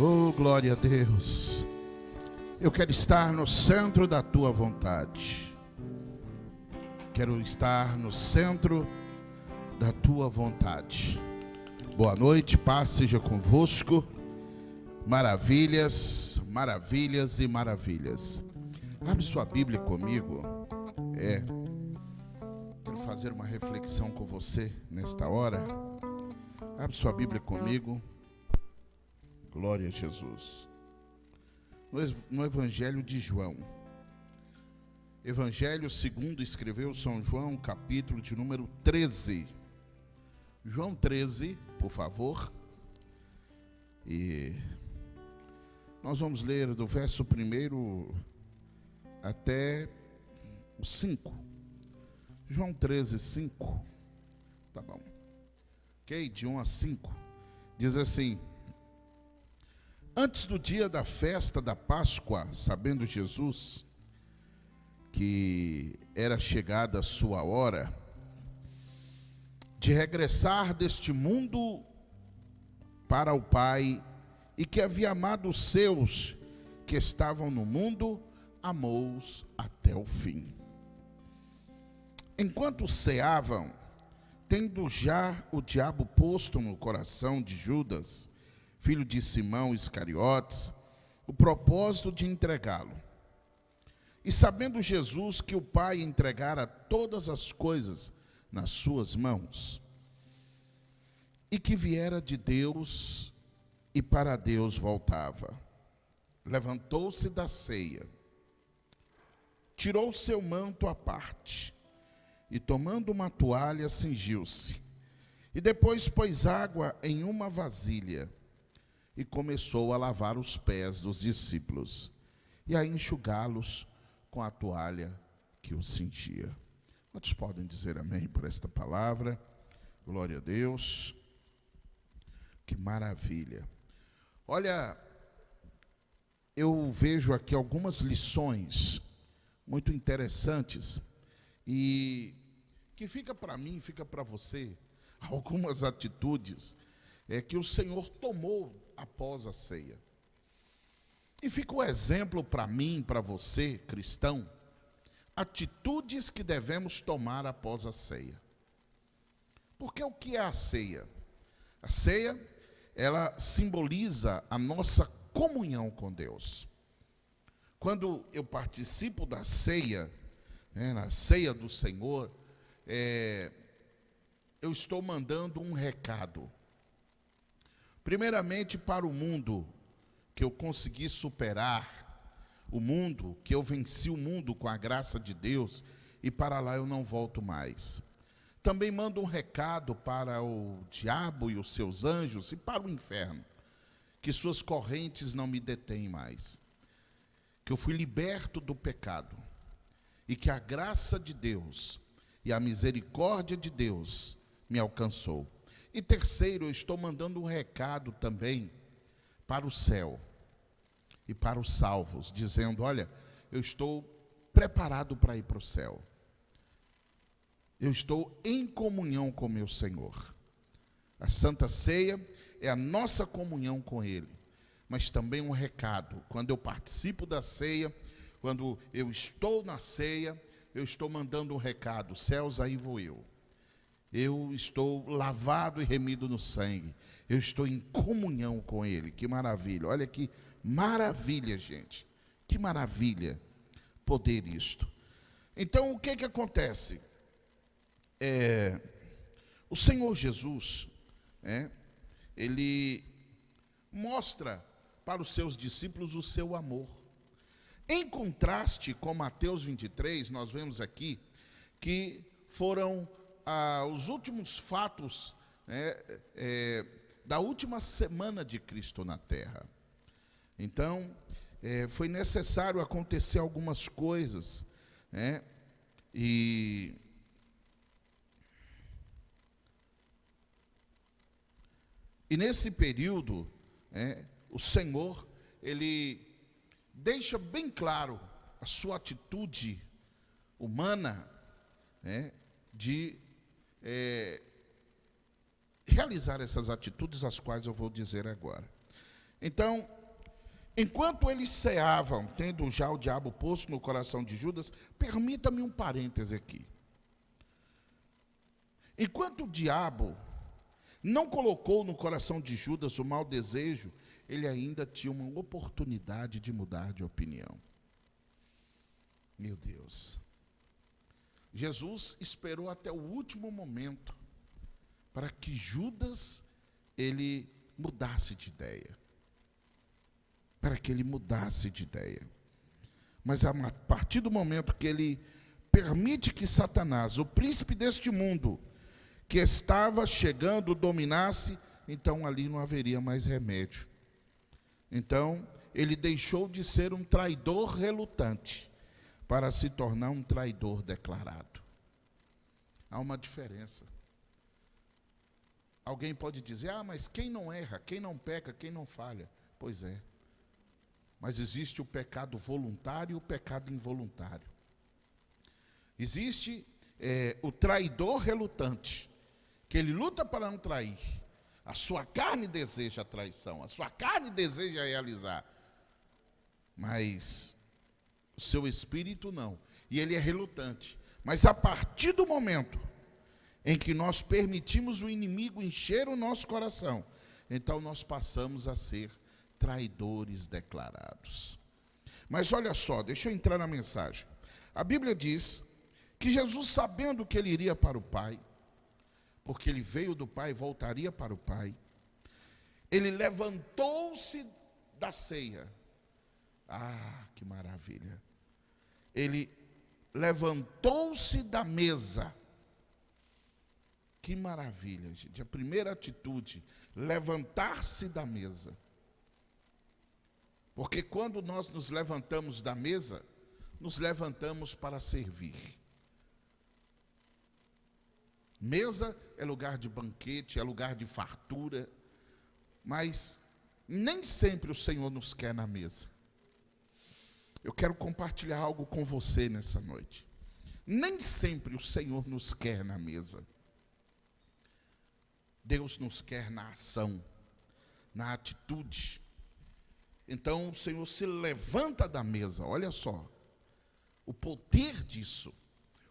Oh, glória a Deus. Eu quero estar no centro da tua vontade. Quero estar no centro da tua vontade. Boa noite, paz seja convosco. Maravilhas, maravilhas e maravilhas. Abre sua Bíblia comigo. Quero fazer uma reflexão com você nesta hora. Abre sua Bíblia comigo. Glória a Jesus. No Evangelho de João. Evangelho segundo escreveu São João, capítulo de número 13. João 13, por favor. E nós vamos ler do verso 1 até o 5. João 13, 5. Tá bom. Ok? De 1 a 5. Diz assim: antes do dia da festa da Páscoa, sabendo Jesus que era chegada a sua hora de regressar deste mundo para o Pai, e que havia amado os seus que estavam no mundo, amou-os até o fim. Enquanto ceavam, tendo já o diabo posto no coração de Judas, filho de Simão Iscariotes, o propósito de entregá-lo. E sabendo Jesus que o Pai entregara todas as coisas nas suas mãos, e que viera de Deus e para Deus voltava, levantou-se da ceia, tirou seu manto à parte, e tomando uma toalha, cingiu-se, e depois pôs água em uma vasilha, e começou a lavar os pés dos discípulos, e a enxugá-los com a toalha que os cingia. Quantos podem dizer amém por esta palavra? Glória a Deus. Que maravilha. Olha, eu vejo aqui algumas lições muito interessantes e que fica para mim, fica para você, algumas atitudes que o Senhor tomou após a ceia. E fica o exemplo para mim, para você, cristão, atitudes que devemos tomar após a ceia. Porque o que é a ceia? A ceia, ela simboliza a nossa comunhão com Deus. Quando eu participo da ceia, na ceia do Senhor, eu estou mandando um recado. Primeiramente para o mundo, que eu consegui superar o mundo, que eu venci o mundo com a graça de Deus, e para lá eu não volto mais. Também mando um recado para o diabo e os seus anjos e para o inferno, que suas correntes não me detêm mais, que eu fui liberto do pecado, e que a graça de Deus e a misericórdia de Deus me alcançou. E terceiro, eu estou mandando um recado também para o céu e para os salvos, dizendo: olha, eu estou preparado para ir para o céu. Eu estou em comunhão com meu Senhor. A Santa Ceia é a nossa comunhão com Ele, mas também um recado. Quando eu participo da ceia, quando eu estou na ceia, eu estou mandando um recado: céus, aí vou eu. Eu estou lavado e remido no sangue. Eu estou em comunhão com Ele. Que maravilha. Olha que maravilha, gente. Que maravilha poder isto. Então, o que acontece? O Senhor Jesus, Ele mostra para os seus discípulos o seu amor. Em contraste com Mateus 23, nós vemos aqui que foram os últimos fatos da última semana de Cristo na terra. Então, foi necessário acontecer algumas coisas, e nesse período, o Senhor, Ele deixa bem claro a sua atitude humana, de realizar essas atitudes, as quais eu vou dizer agora. Então, enquanto eles ceavam, tendo já o diabo posto no coração de Judas, permita-me um parêntese aqui. Enquanto o diabo não colocou no coração de Judas o mau desejo, ele ainda tinha uma oportunidade de mudar de opinião. Meu Deus. Jesus esperou até o último momento para que Judas, ele mudasse de ideia. Para que ele mudasse de ideia. Mas a partir do momento que ele permite que Satanás, o príncipe deste mundo, que estava chegando, dominasse, então ali não haveria mais remédio. Então, ele deixou de ser um traidor relutante para se tornar um traidor declarado. Há uma diferença. Alguém pode dizer, mas quem não erra, quem não peca, quem não falha? Pois é. Mas existe o pecado voluntário e o pecado involuntário. Existe o traidor relutante, que ele luta para não trair. A sua carne deseja a traição, a sua carne deseja realizar. Mas o seu espírito não. E ele é relutante. Mas a partir do momento em que nós permitimos o inimigo encher o nosso coração, então nós passamos a ser traidores declarados. Mas olha só, deixa eu entrar na mensagem. A Bíblia diz que Jesus, sabendo que ele iria para o Pai, porque ele veio do Pai e voltaria para o Pai, ele levantou-se da ceia. Que maravilha! Ele levantou-se da mesa. Que maravilha, gente. A primeira atitude, levantar-se da mesa. Porque quando nós nos levantamos da mesa, nos levantamos para servir. Mesa é lugar de banquete, é lugar de fartura, mas nem sempre o Senhor nos quer na mesa. Eu quero compartilhar algo com você nessa noite. Nem sempre o Senhor nos quer na mesa. Deus nos quer na ação, na atitude. Então o Senhor se levanta da mesa, olha só, o poder disso,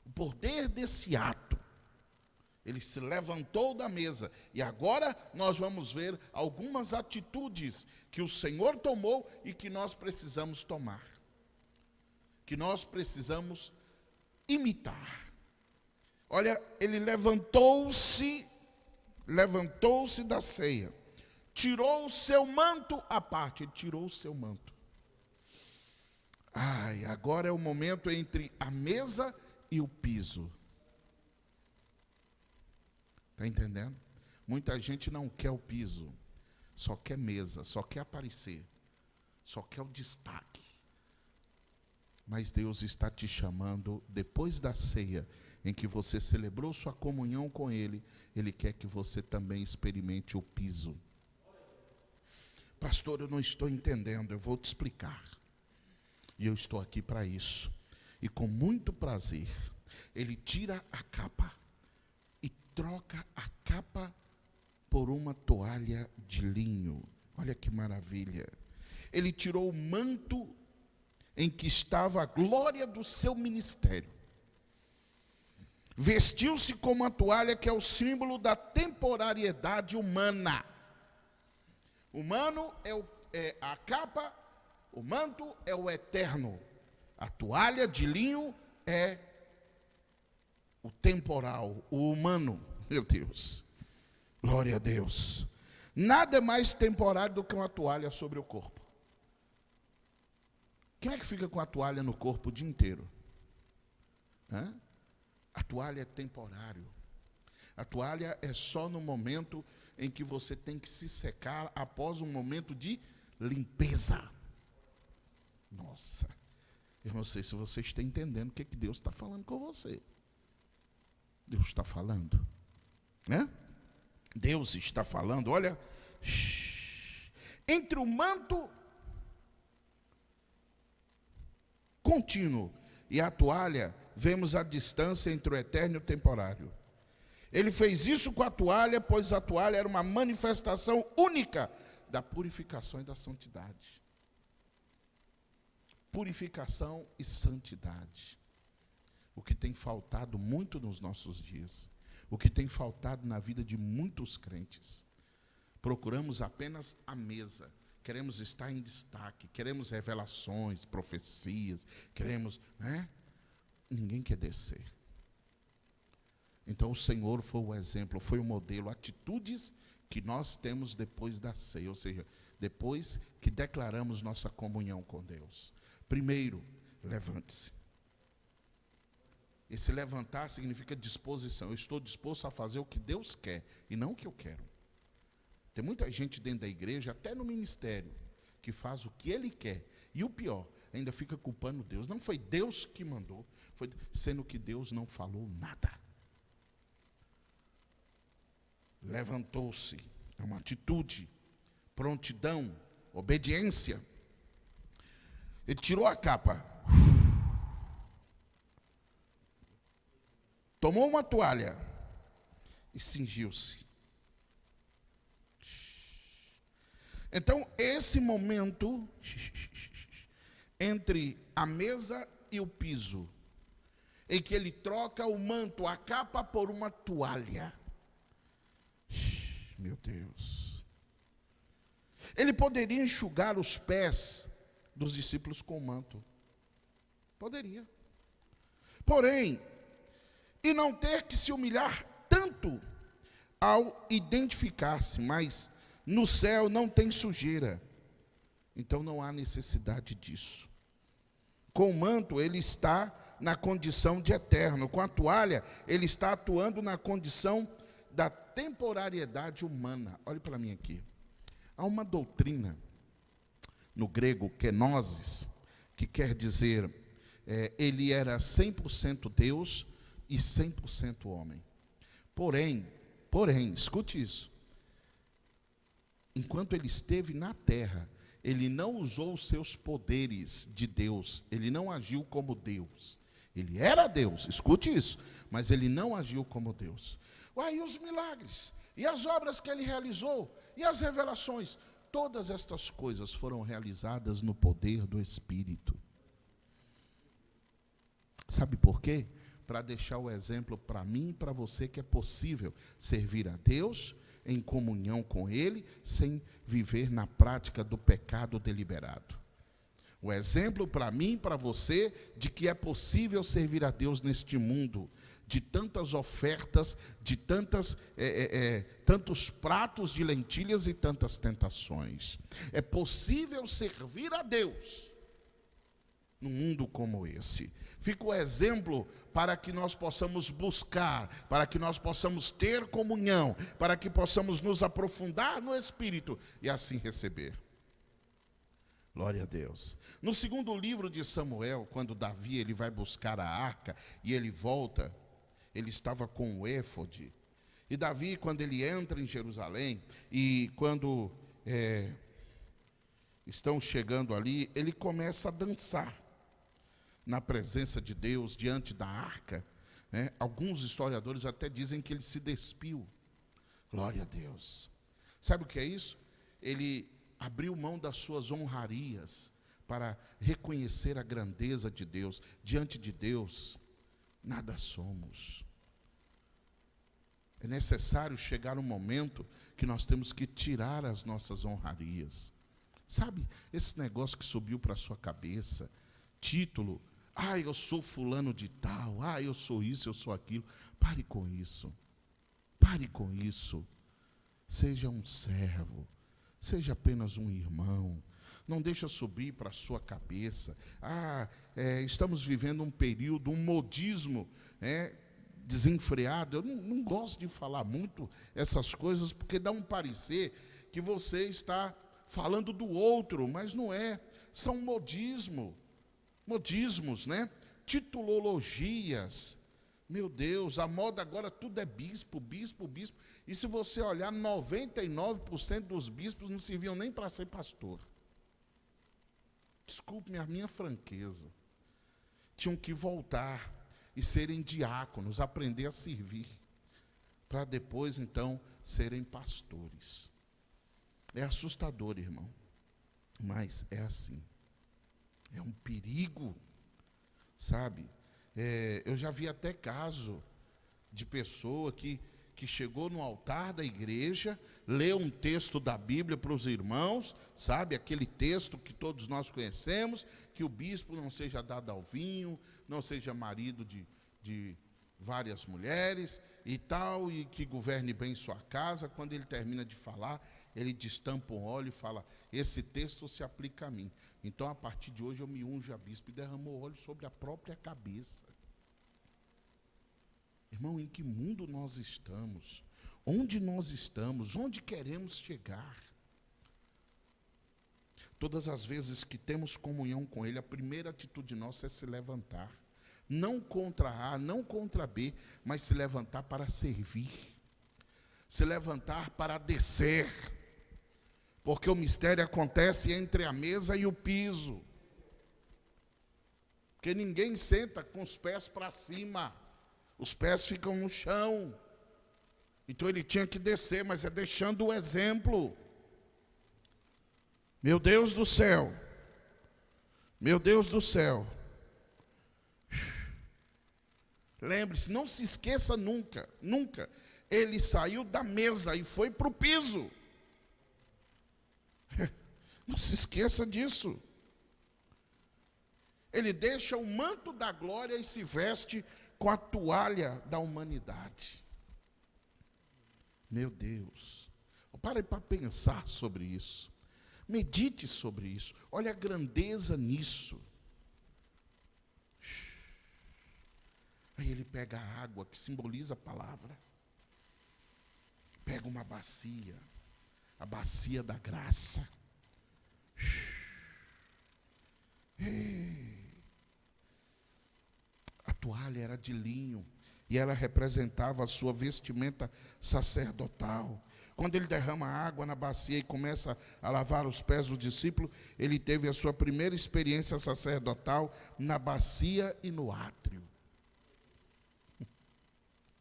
o poder desse ato. Ele se levantou da mesa. E agora nós vamos ver algumas atitudes que o Senhor tomou e que nós precisamos tomar. Que nós precisamos imitar. Olha, ele levantou-se da ceia. Tirou o seu manto à parte. Ele tirou o seu manto. Agora é o momento entre a mesa e o piso. Está entendendo? Muita gente não quer o piso, só quer mesa, só quer aparecer, só quer o destaque. Mas Deus está te chamando, depois da ceia, em que você celebrou sua comunhão com Ele, Ele quer que você também experimente o piso. Pastor, eu não estou entendendo, eu vou te explicar. E eu estou aqui para isso. E com muito prazer, Ele tira a capa. Troca a capa por uma toalha de linho. Olha que maravilha. Ele tirou o manto em que estava a glória do seu ministério. Vestiu-se com uma toalha que é o símbolo da temporariedade humana. Humano é a capa, o manto é o eterno. A toalha de linho é o temporal, o humano. Meu Deus, glória a Deus. Nada é mais temporário do que uma toalha sobre o corpo. Quem é que fica com a toalha no corpo o dia inteiro? A toalha é temporário. A toalha é só no momento em que você tem que se secar após um momento de limpeza. Nossa, eu não sei se você está entendendo o que Deus está falando com você. Deus está falando, né? Deus está falando, olha, entre o manto contínuo e a toalha, vemos a distância entre o eterno e o temporário. Ele fez isso com a toalha, pois a toalha era uma manifestação única da purificação e da santidade. Purificação e santidade. O que tem faltado muito nos nossos dias. O que tem faltado na vida de muitos crentes. Procuramos apenas a mesa. Queremos estar em destaque. Queremos revelações, profecias. Queremos, né? Ninguém quer descer. Então o Senhor foi o exemplo, foi o modelo, atitudes que nós temos depois da ceia, ou seja, depois que declaramos nossa comunhão com Deus. Primeiro, levante-se. Esse levantar significa disposição. Eu estou disposto a fazer o que Deus quer e não o que eu quero. Tem muita gente dentro da igreja, até no ministério, que faz o que ele quer. E o pior, ainda fica culpando Deus. Não foi Deus que mandou, foi sendo que Deus não falou nada. Levantou-se, é uma atitude, prontidão, obediência. Ele tirou a capa, tomou uma toalha e cingiu-se. Então, esse momento entre a mesa e o piso, em que ele troca o manto, a capa, por uma toalha. Meu Deus. Ele poderia enxugar os pés dos discípulos com o manto. Poderia. Porém, e não ter que se humilhar tanto ao identificar-se, mas no céu não tem sujeira. Então não há necessidade disso. Com o manto ele está na condição de eterno. Com a toalha ele está atuando na condição da temporariedade humana. Olhe para mim aqui. Há uma doutrina no grego, kenosis, que quer dizer, ele era 100% Deus e 100% homem. Porém, escute isso. Enquanto ele esteve na terra, ele não usou os seus poderes de Deus, ele não agiu como Deus. Ele era Deus, escute isso, mas ele não agiu como Deus. E os milagres, e as obras que ele realizou, e as revelações, todas estas coisas foram realizadas no poder do Espírito. Sabe por quê? Para deixar o exemplo para mim e para você que é possível servir a Deus em comunhão com Ele, sem viver na prática do pecado deliberado. O exemplo para mim e para você de que é possível servir a Deus neste mundo, de tantas ofertas, de tantos pratos de lentilhas e tantas tentações. É possível servir a Deus num mundo como esse. Fica o exemplo para que nós possamos buscar, para que nós possamos ter comunhão, para que possamos nos aprofundar no Espírito e assim receber. Glória a Deus. No segundo livro de Samuel, quando Davi ele vai buscar a arca e ele volta, ele estava com o éfode. E Davi, quando ele entra em Jerusalém, e quando estão chegando ali, ele começa a dançar na presença de Deus, diante da arca. Alguns historiadores até dizem que ele se despiu. Glória a Deus. Sabe o que é isso? Ele abriu mão das suas honrarias para reconhecer a grandeza de Deus. Diante de Deus, nada somos. É necessário chegar um momento que nós temos que tirar as nossas honrarias. Sabe, esse negócio que subiu para a sua cabeça, título, eu sou fulano de tal, eu sou isso, eu sou aquilo. Pare com isso. Pare com isso. Seja um servo. Seja apenas um irmão. Não deixa subir para a sua cabeça. Estamos vivendo um período, um modismo desenfreado. Eu não gosto de falar muito essas coisas, porque dá um parecer que você está falando do outro, mas não é. São modismos, titulologias. Meu Deus, a moda agora tudo é bispo. E se você olhar, 99% dos bispos não serviam nem para ser pastor. Desculpe-me a minha franqueza. Tinham que voltar e serem diáconos, aprender a servir, para depois, então, serem pastores. É assustador, irmão, mas é assim. É um perigo, sabe? Eu já vi até caso de pessoa que chegou no altar da igreja, leu um texto da Bíblia para os irmãos, sabe? Aquele texto que todos nós conhecemos, que o bispo não seja dado ao vinho, não seja marido de várias mulheres e tal, e que governe bem sua casa. Quando ele termina de falar, ele destampa um óleo e fala: esse texto se aplica a mim. Então, a partir de hoje, eu me unjo a bispo, e derramou óleo sobre a própria cabeça. Irmão, em que mundo nós estamos? Onde nós estamos? Onde queremos chegar? Todas as vezes que temos comunhão com Ele, a primeira atitude nossa é se levantar. Não contra A, não contra B, mas se levantar para servir. Se levantar para descer. Porque o mistério acontece entre a mesa e o piso. Porque ninguém senta com os pés para cima. Os pés ficam no chão. Então ele tinha que descer, mas é deixando o exemplo. Meu Deus do céu. Meu Deus do céu. Lembre-se, não se esqueça nunca, nunca. Ele saiu da mesa e foi para o piso. Não se esqueça disso. Ele deixa o manto da glória e se veste com a toalha da humanidade. Meu Deus. Pare para pensar sobre isso. Medite sobre isso. Olha a grandeza nisso. Aí ele pega a água, que simboliza a palavra. Pega uma bacia. A bacia da graça. A toalha era de linho e ela representava a sua vestimenta sacerdotal. Quando ele derrama água na bacia e começa a lavar os pés do discípulo, ele teve a sua primeira experiência sacerdotal na bacia e no átrio.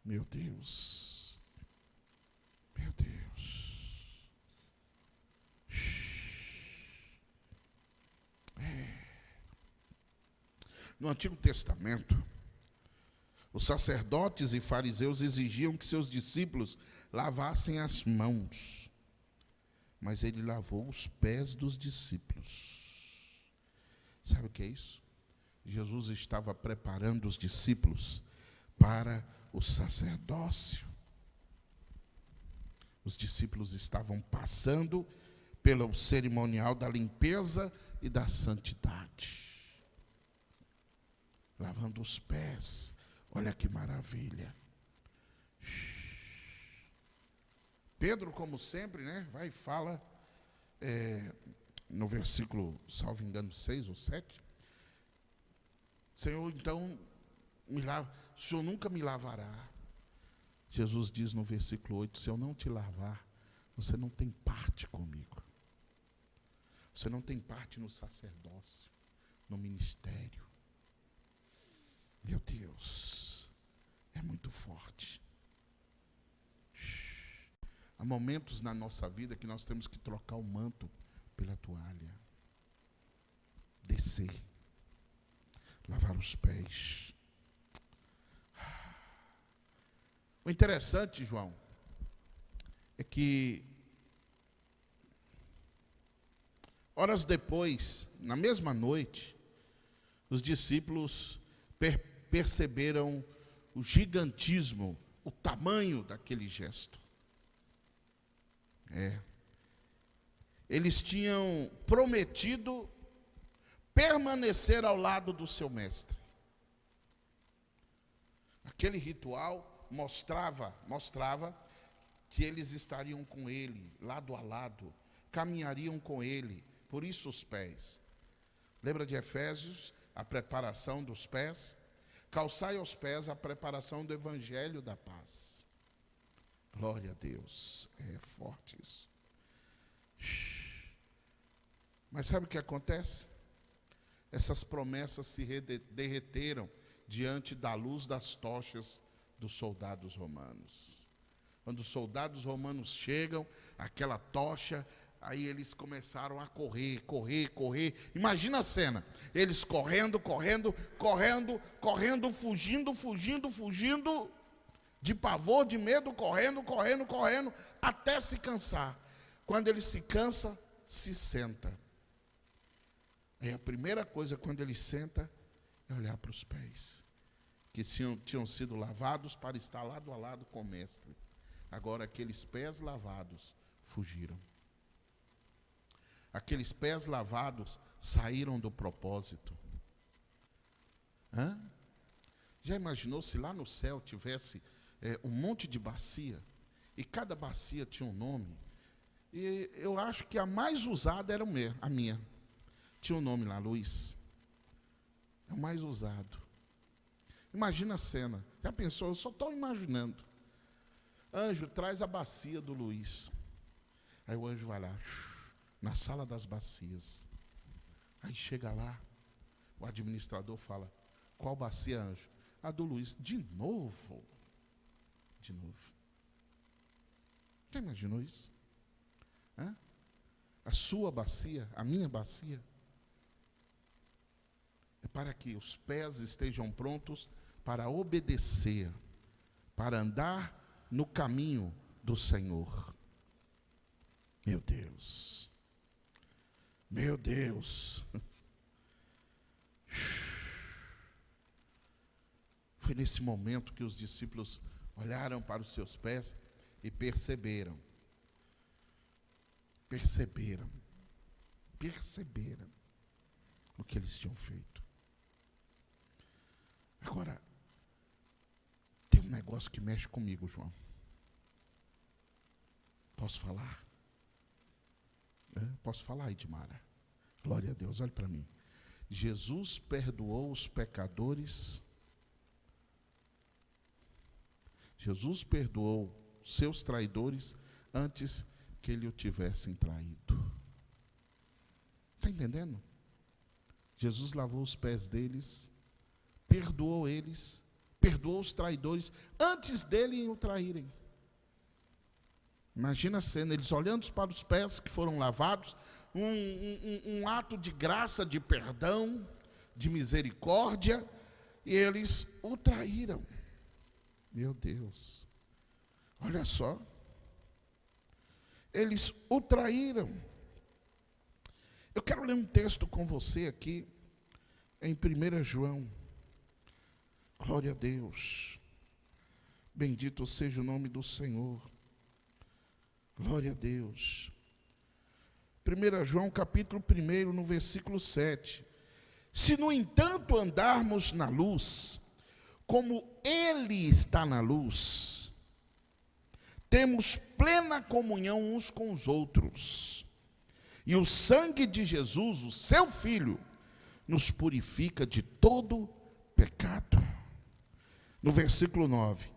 Meu Deus. Meu Deus. No Antigo Testamento, os sacerdotes e fariseus exigiam que seus discípulos lavassem as mãos, mas ele lavou os pés dos discípulos. Sabe o que é isso? Jesus estava preparando os discípulos para o sacerdócio. Os discípulos estavam passando pelo cerimonial da limpeza e da santidade. Lavando os pés. Olha que maravilha. Pedro, como sempre, vai e fala, no versículo, salvo engano, 6 ou 7. Senhor, então, o Senhor nunca me lavará. Jesus diz no versículo 8, se eu não te lavar, você não tem parte comigo. Você não tem parte no sacerdócio, no ministério. Meu Deus, é muito forte. Há momentos na nossa vida que nós temos que trocar o manto pela toalha. Descer. Lavar os pés. O interessante, João, é que horas depois, na mesma noite, os discípulos perceberam o gigantismo, o tamanho daquele gesto. Eles tinham prometido permanecer ao lado do seu mestre. Aquele ritual mostrava que eles estariam com ele, lado a lado, caminhariam com ele, por isso os pés. Lembra de Efésios, a preparação dos pés? Calçai aos pés a preparação do evangelho da paz. Glória a Deus, é forte isso. Mas sabe o que acontece? Essas promessas se derreteram diante da luz das tochas dos soldados romanos. Quando os soldados romanos chegam, aquela tocha Aí eles começaram a correr, correr, correr. Imagina a cena. Eles correndo, correndo, correndo, correndo, fugindo, fugindo, fugindo. De pavor, de medo, correndo, correndo, correndo, até se cansar. Quando ele se cansa, se senta. Aí a primeira coisa, quando ele senta, é olhar para os pés, que tinham sido lavados para estar lado a lado com o mestre. Agora aqueles pés lavados fugiram. Aqueles pés lavados saíram do propósito. Já imaginou se lá no céu tivesse um monte de bacia, e cada bacia tinha um nome? E eu acho que a mais usada era a minha. Tinha um nome lá, Luiz. É o mais usado. Imagina a cena. Já pensou? Eu só estou imaginando. Anjo, traz a bacia do Luiz. Aí o anjo vai lá, na sala das bacias. Aí chega lá, o administrador fala: qual bacia, anjo? A do Luiz. De novo? De novo. Já imaginou isso? A sua bacia, a minha bacia, é para que os pés estejam prontos para obedecer, para andar no caminho do Senhor. Meu Deus. Meu Deus. Foi nesse momento que os discípulos olharam para os seus pés e perceberam o que eles tinham feito. Agora, tem um negócio que mexe comigo, João. Posso falar? Posso falar, Edmara? Glória a Deus, olhe para mim. Jesus perdoou os pecadores. Jesus perdoou seus traidores antes que ele o tivessem traído. Está entendendo? Jesus lavou os pés deles, perdoou eles, perdoou os traidores antes dele o traírem. Imagina a cena, eles olhando para os pés que foram lavados, um ato de graça, de perdão, de misericórdia, e eles o traíram. Meu Deus, olha só, eles o traíram. Eu quero ler um texto com você aqui, em 1 João, glória a Deus, bendito seja o nome do Senhor, glória a Deus. 1 João capítulo 1, no versículo 7, se no entanto andarmos na luz, como Ele está na luz, temos plena comunhão uns com os outros, e o sangue de Jesus, o seu Filho, nos purifica de todo pecado. No versículo 9,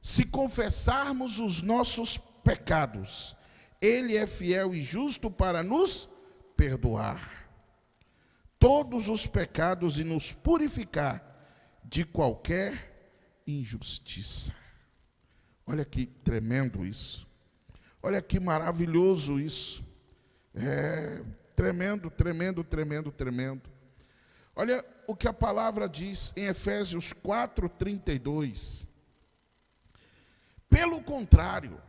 se confessarmos os nossos pecados, Ele é fiel e justo para nos perdoar todos os pecados e nos purificar de qualquer injustiça. Olha que tremendo isso. Olha que maravilhoso isso. É tremendo, tremendo, tremendo, tremendo. Olha o que a palavra diz em Efésios 4:32. Pelo contrário,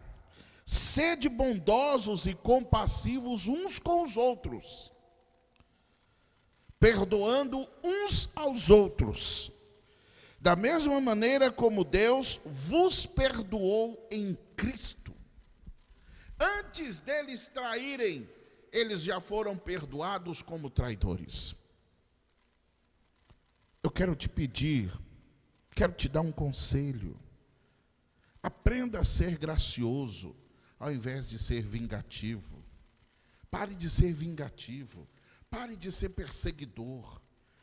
sede bondosos e compassivos uns com os outros, perdoando uns aos outros, da mesma maneira como Deus vos perdoou em Cristo. Antes deles traírem, eles já foram perdoados como traidores. Eu quero te pedir, quero te dar um conselho. Aprenda a ser gracioso, ao invés de ser vingativo. Pare de ser vingativo, pare de ser perseguidor.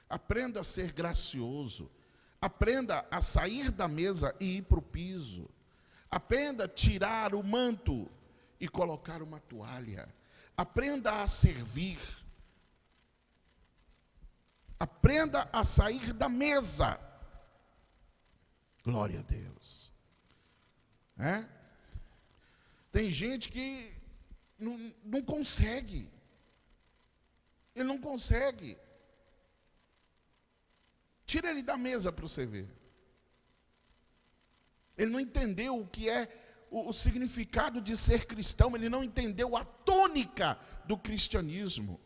Aprenda a ser gracioso. Aprenda a sair da mesa e ir para o piso. Aprenda a tirar o manto e colocar uma toalha. Aprenda a servir. Aprenda a sair da mesa. Glória a Deus. Tem gente que não consegue. Ele não consegue. Tira ele da mesa para você ver. Ele não entendeu o que é o significado de ser cristão, ele não entendeu a tônica do cristianismo.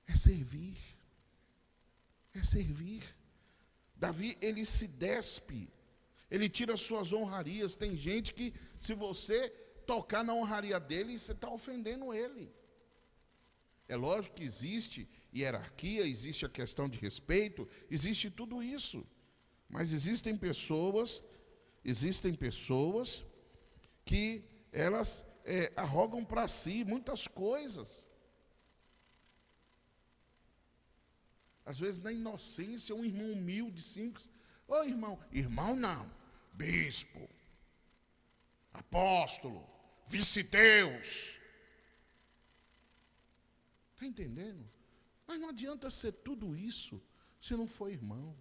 É servir. É servir. Davi, ele se despe, ele tira suas honrarias. Tem gente que, se você tocar na honraria dele, você está ofendendo ele. É lógico que existe hierarquia, existe a questão de respeito, existe tudo isso. Mas existem pessoas que elas arrogam para si muitas coisas. Às vezes, na inocência, um irmão humilde, simples. Ô irmão, irmão não, bispo, apóstolo, vice-deus. Está entendendo? Mas não adianta ser tudo isso se não for irmão.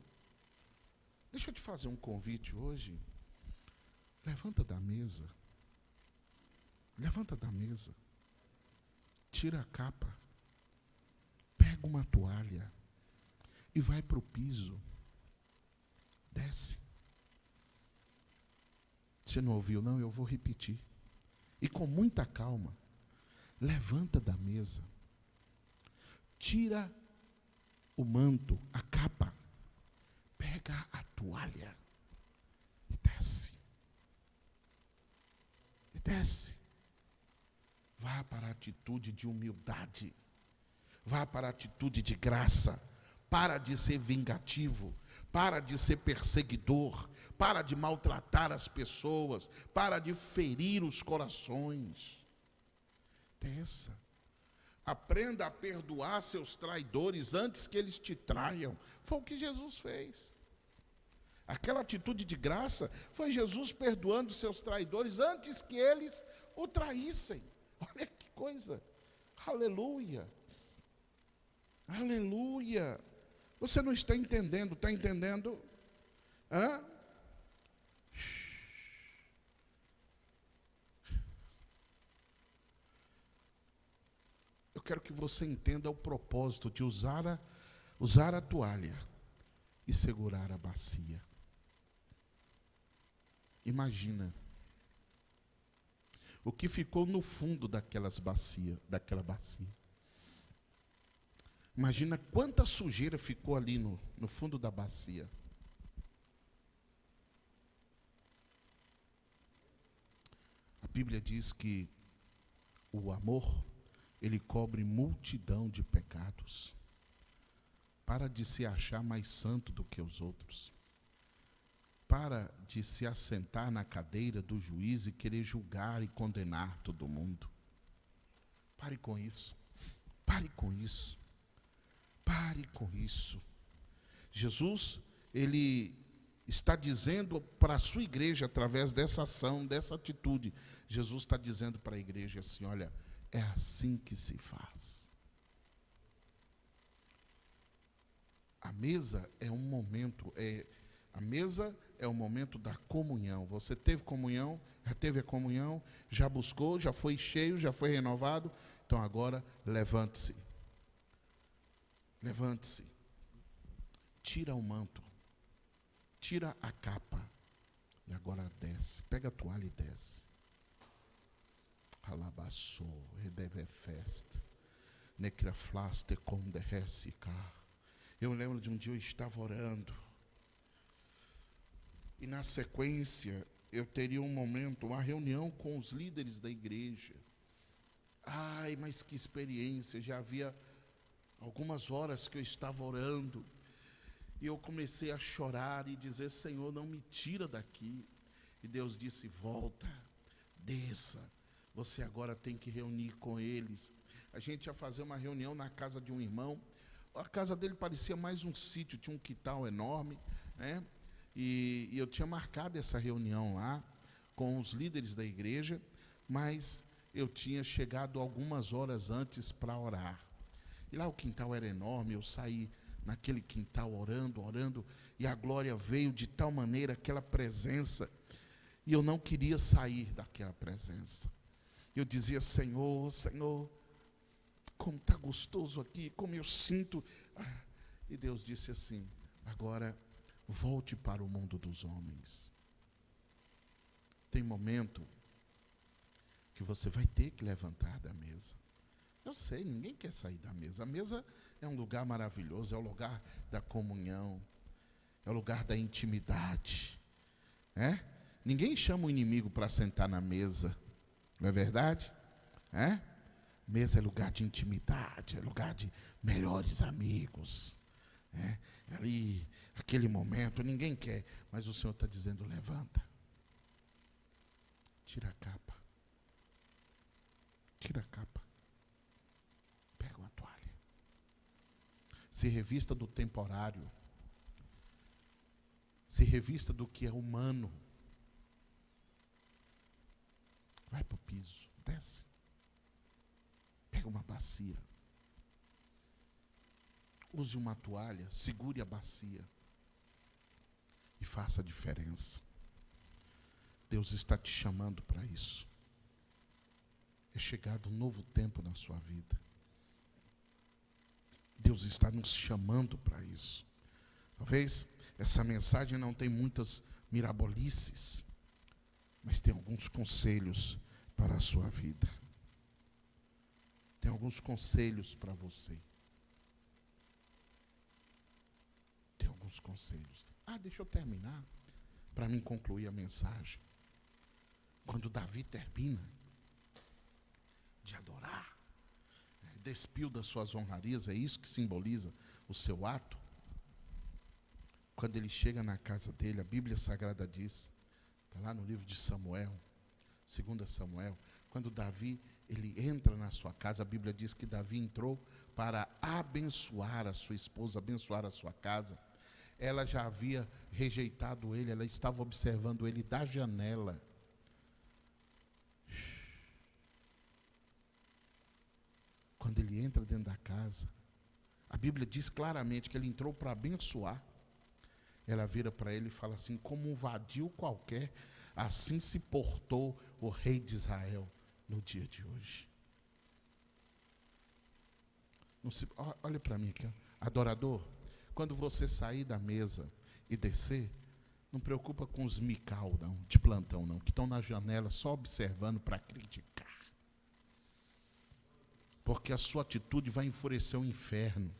Deixa eu te fazer um convite hoje. Levanta da mesa. Levanta da mesa. Tira a capa. Pega uma toalha. E vai para o piso. Desce. Você não ouviu, não? Eu vou repetir. E com muita calma. Levanta da mesa. Tira o manto, a capa. Pega a toalha. E desce. E desce. Vá para a atitude de humildade. Vá para a atitude de graça. Para de ser vingativo. Para de ser perseguidor. Para de maltratar as pessoas. Para de ferir os corações. Desça. Aprenda a perdoar seus traidores antes que eles te traiam. Foi o que Jesus fez. Aquela atitude de graça foi Jesus perdoando seus traidores antes que eles o traíssem. Olha que coisa. Aleluia. Aleluia. Você não está entendendo, está entendendo? Hã? Eu quero que você entenda o propósito de usar a toalha e segurar a bacia. Imagina o que ficou no fundo daquela bacia. Imagina quanta sujeira ficou ali no fundo da bacia. A Bíblia diz que o amor, ele cobre multidão de pecados. Para de se achar mais santo do que os outros. Para de se assentar na cadeira do juiz e querer julgar e condenar todo mundo. Pare com isso. Pare com isso. Pare com isso. Jesus, ele está dizendo para a sua igreja, através dessa ação, dessa atitude, Jesus está dizendo para a igreja assim, olha, é assim que se faz. A mesa é um momento, a mesa é o momento da comunhão. Você teve comunhão, já teve a comunhão, já buscou, já foi cheio, já foi renovado. Então agora, levante-se. Levante-se. Tira o manto. Tira a capa. E agora desce. Pega a toalha e desce. Alabaçou, redeve festa. Necraflaste com derrecicar. Eu lembro de um dia eu estava orando. E na sequência, eu teria um momento, uma reunião com os líderes da igreja. Ai, mas que experiência, já havia algumas horas que eu estava orando. E eu comecei a chorar e dizer, Senhor, não me tira daqui. E Deus disse, volta, desça. Você agora tem que reunir com eles. A gente ia fazer uma reunião na casa de um irmão. A casa dele parecia mais um sítio, tinha um quintal enorme, né? E eu tinha marcado essa reunião lá com os líderes da igreja, mas eu tinha chegado algumas horas antes para orar. E lá o quintal era enorme, eu saí naquele quintal orando, e a glória veio de tal maneira, aquela presença, e eu não queria sair daquela presença. Eu dizia: Senhor, Senhor, como está gostoso aqui, como eu sinto. E Deus disse assim: agora volte para o mundo dos homens. Tem momento que você vai ter que levantar da mesa. Eu sei, ninguém quer sair da mesa. A mesa é um lugar maravilhoso, é o lugar da comunhão, é o lugar da intimidade. Ninguém chama o inimigo para sentar na mesa, não é verdade? Mesa é lugar de intimidade, é lugar de melhores amigos. Ali, aquele momento, ninguém quer, mas o Senhor está dizendo: levanta, tira a capa, tira a capa, pega uma toalha, se revista do temporário, se revista do que é humano, vai para o piso, desce, pega uma bacia, use uma toalha, segure a bacia e faça a diferença. Deus está te chamando para isso. É chegado um novo tempo na sua vida. Deus está nos chamando para isso. Talvez essa mensagem não tenha muitas mirabolices, mas tem alguns conselhos para a sua vida. Tem alguns conselhos para você. Tem alguns conselhos. Deixa eu terminar, para mim concluir a mensagem. Quando Davi termina de adorar, despiu das suas honrarias, é isso que simboliza o seu ato. Quando ele chega na casa dele, a Bíblia Sagrada diz, está lá no livro de Samuel, 2 Samuel, quando Davi, ele entra na sua casa, a Bíblia diz que Davi entrou para abençoar a sua esposa, abençoar a sua casa. Ela já havia rejeitado ele, ela estava observando ele da janela. Quando ele entra dentro da casa, a Bíblia diz claramente que ele entrou para abençoar. Ela vira para ele e fala assim: como um vadio qualquer, assim se portou o rei de Israel no dia de hoje. Olha para mim aqui, adorador. Quando você sair da mesa e descer, não preocupa com os Mical, não, de plantão, não, que estão na janela só observando para criticar. Porque a sua atitude vai enfurecer o inferno.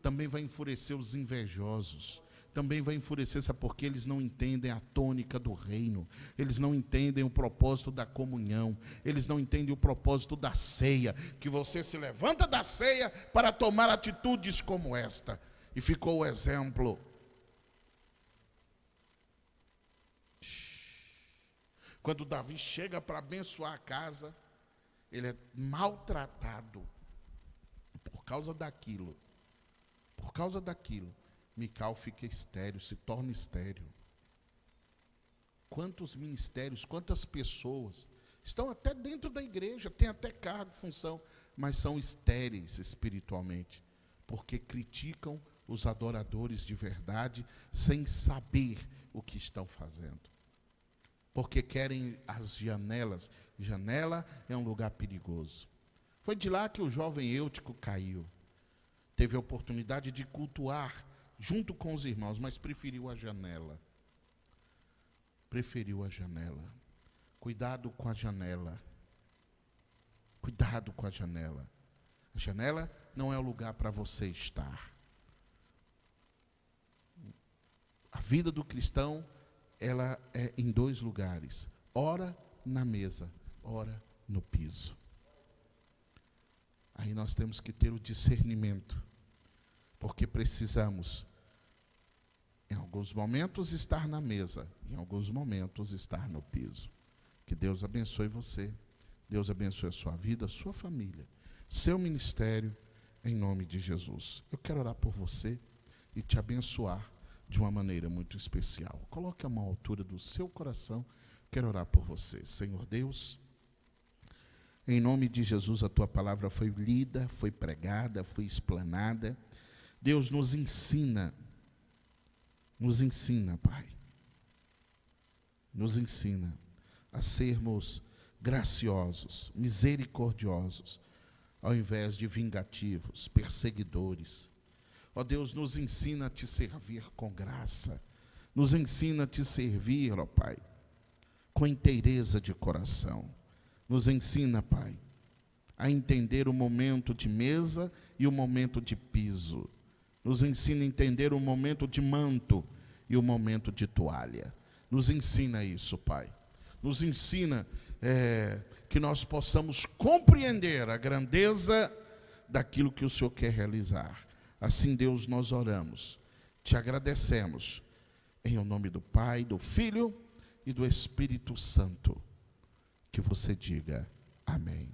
Também vai enfurecer os invejosos. Também vai enfurecer, sabe por quê? Eles não entendem a tônica do reino. Eles não entendem o propósito da comunhão. Eles não entendem o propósito da ceia. Que você se levanta da ceia para tomar atitudes como esta. E ficou o exemplo. Quando Davi chega para abençoar a casa, ele é maltratado. Por causa daquilo. Por causa daquilo, Mical fica estéril, se torna estéril. Quantos ministérios, quantas pessoas estão até dentro da igreja, têm até cargo, função, mas são estéreis espiritualmente, porque criticam os adoradores de verdade, sem saber o que estão fazendo. Porque querem as janelas. Janela é um lugar perigoso. Foi de lá que o jovem Eutico caiu. Teve a oportunidade de cultuar junto com os irmãos, mas preferiu a janela. Preferiu a janela. Cuidado com a janela. Cuidado com a janela. A janela não é o lugar para você estar. A vida do cristão, ela é em dois lugares. Ora na mesa, ora no piso. Aí nós temos que ter o discernimento, porque precisamos, em alguns momentos, estar na mesa, em alguns momentos, estar no piso. Que Deus abençoe você, Deus abençoe a sua vida, a sua família, seu ministério, em nome de Jesus. Eu quero orar por você e te abençoar de uma maneira muito especial. Coloque a mão à altura do seu coração, quero orar por você. Senhor Deus, em nome de Jesus, a tua palavra foi lida, foi pregada, foi explanada. Deus, nos ensina, Pai, nos ensina a sermos graciosos, misericordiosos, ao invés de vingativos, perseguidores. Ó Deus, nos ensina a te servir com graça, nos ensina a te servir, ó Pai, com inteireza de coração. Nos ensina, Pai, a entender o momento de mesa e o momento de piso. Nos ensina a entender o momento de manto e o momento de toalha. Nos ensina isso, Pai. Nos ensina que nós possamos compreender a grandeza daquilo que o Senhor quer realizar. Assim, Deus, nós oramos, te agradecemos, em nome do Pai, do Filho e do Espírito Santo. Que você diga amém.